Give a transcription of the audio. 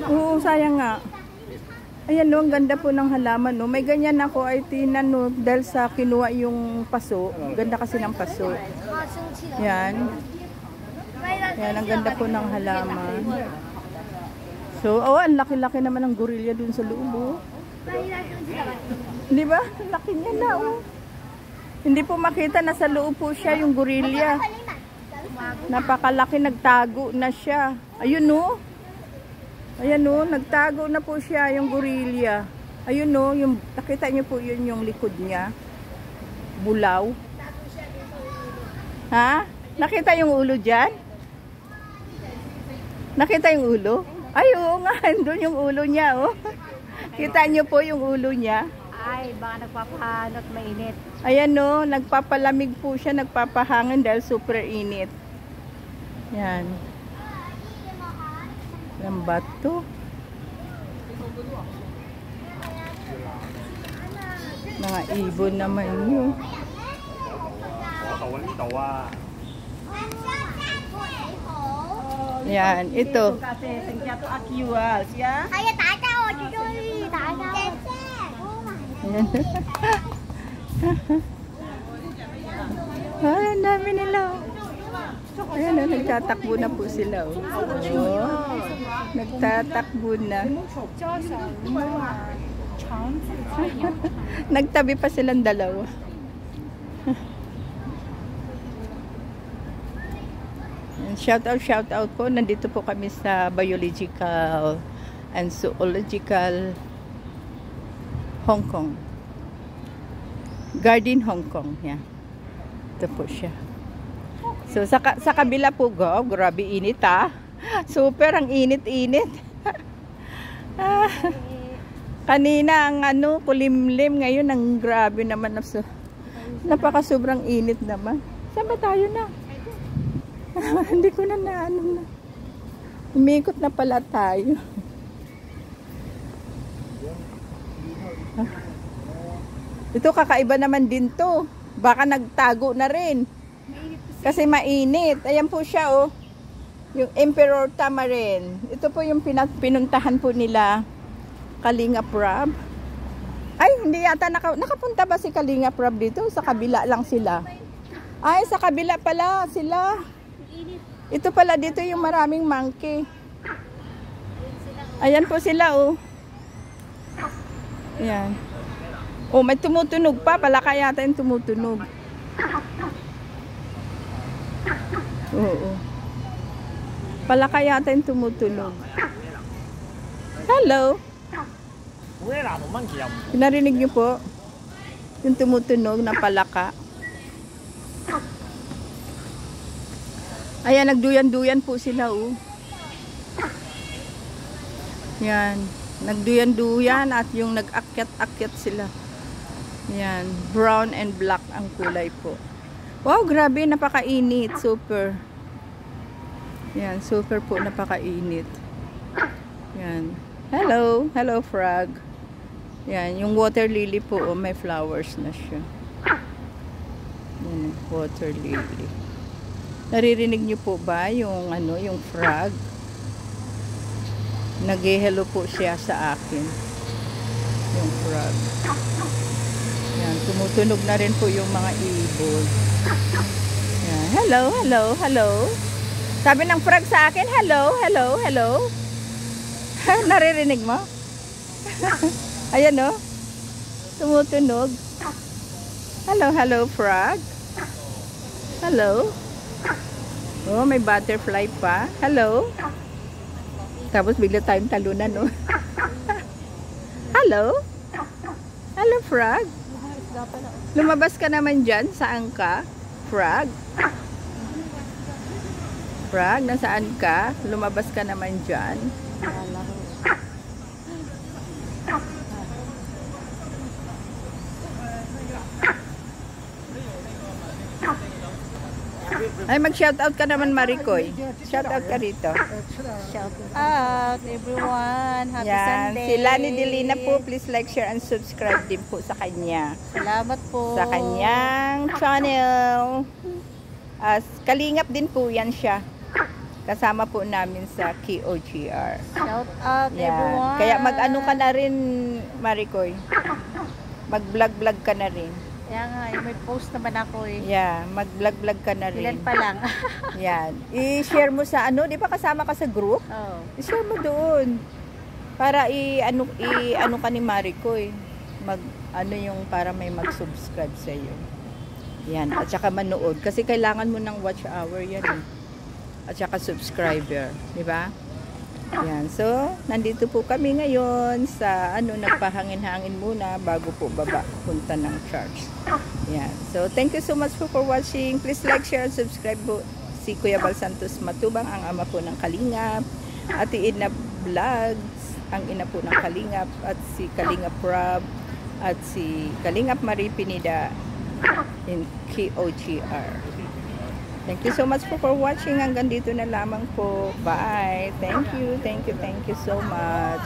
Oo, sayang nga. Ayan no, ang ganda po ng halaman no. May ganyan ako ay tinan no, dahil sa kinuha yung paso. Ganda kasi ng paso. Yan. Yan, ang ganda po ng halaman. So, oh, ang laki-laki naman ng gorilla dun sa loob oh. Di ba? Laki niya na oh. Hindi po makita na sa loob po siya yung gorilla. Napakalaki, nagtago na siya. Ayun no. Ayan o, nagtago na po siya yung gorilla. Ayun o, yung, nakita niyo po yun yung likod niya. Bulaw. Ha? Nakita yung ulo dyan? Nakita yung ulo? Ay oo nga, doon yung ulo niya oh. Kita niyo po yung ulo niya. Ay, baka nagpapahanot mainit. Ayan o, nagpapalamig po siya, nagpapahangin dahil super init. Yan. Ang bato. Mga ibon naman yun. Yan, ito. Yan. Ay, ang dami nila. Ayan o, nagtatakbo na po sila o. Oh, nagtatakbo na. Nagtabi pa silang dalawa. Shout out po. Nandito po kami sa Biological and Zoological Hong Kong. Garden Hong Kong. Yan. Ito po siya. So sa kabila po go, grabe init ah. Super ang init-init. Kanina ang ano, kulimlim, ngayon ang grabe naman. Napaka sobrang init naman. Saan ba tayo na? Hindi ko na ano na. Umikot na pala tayo. Ito kakaiba naman din to. Baka nagtago na rin. Kasi mainit. Ayan po siya oh. Yung Emperor Tamarin. Ito po yung pinuntahan po nila Kalinga Prab. Ay, hindi yata nakapunta ba si Kalinga Prab dito? Sa kabila lang sila. Ay, sa kabila pala sila. Ito pala dito yung maraming monkey. Ayan po sila oh. Ayan. Oh, may tumutunog pa. Palaka yata yung tumutunog. Oo. Palaka yata yung tumutunog. Hello. Narinig niyo po? Yung tumutunog na palaka. Ayan, nagduyan-duyan po sila oh. Yan. Nagduyan-duyan at yung nag-akyat-akyat sila. Yan. Brown and black ang kulay po. Wow, grabe, napakainit. Super. Yan, super po, napakainit. Yan. Hello. Hello, frog. Yan, yung water lily po, oh, may flowers na siya. Yan, water lily. Naririnig niyo po ba yung ano, yung frog? Nag-hello po siya sa akin. Yung frog. Yan, tumutunog na rin po yung mga ibon. Yan. Hello, hello, hello. Sabi ng frog sa akin, hello, hello, hello. Naririnig mo? Ayan o. Tumutunog. Hello, hello, frog. Hello. Oh, may butterfly pa. Hello. Tapos bigla tayong talunan, no? Hello. Hello, frog. Lumabas ka naman dyan. Saan ka? Frog. Frog, nasaan ka? Lumabas ka naman dyan. Ay, mag-shoutout ka naman, Maricoy. Shoutout ka rito. Shout out everyone. Happy Sunday. Si Lani Delina po, please like, share, and subscribe din po sa kanya. Salamat po. Sa kanyang channel. Kalingap din po yan siya. Kasama po namin sa KOGR. Shout out Yan. everyone. Kaya mag-ano ka na rin, Maricoy. Mag-vlog-vlog ka na rin. Kaya nga, may post naman ako eh. Yeah, mag-vlog-vlog ka na rin. Ilan pa lang. Yan. I-share mo sa ano, di ba kasama ka sa group? Oh. I-share mo doon. Para i-ano ka ni Maricoy. Ano yung para may mag-subscribe sa iyo. Yan. At saka manood. Kasi kailangan mo ng watch hour yan eh. At saka subscriber. Di ba? Yan. So, nandito po kami ngayon sa nagpahangin-hangin muna bago po baba punta ng church. Yan. So, thank you so much for watching. Please like, share, and subscribe po. Si Kuya Bal Santos Matubang, ang ama po ng Kalingap. Ate Ina Vlogs, ang ina po ng Kalingap. At si Kalingap Rob. At si Kalingap Marie Pinida in KOGR. Thank you so much for watching. Hanggang dito na lamang po. Bye. Thank you so much.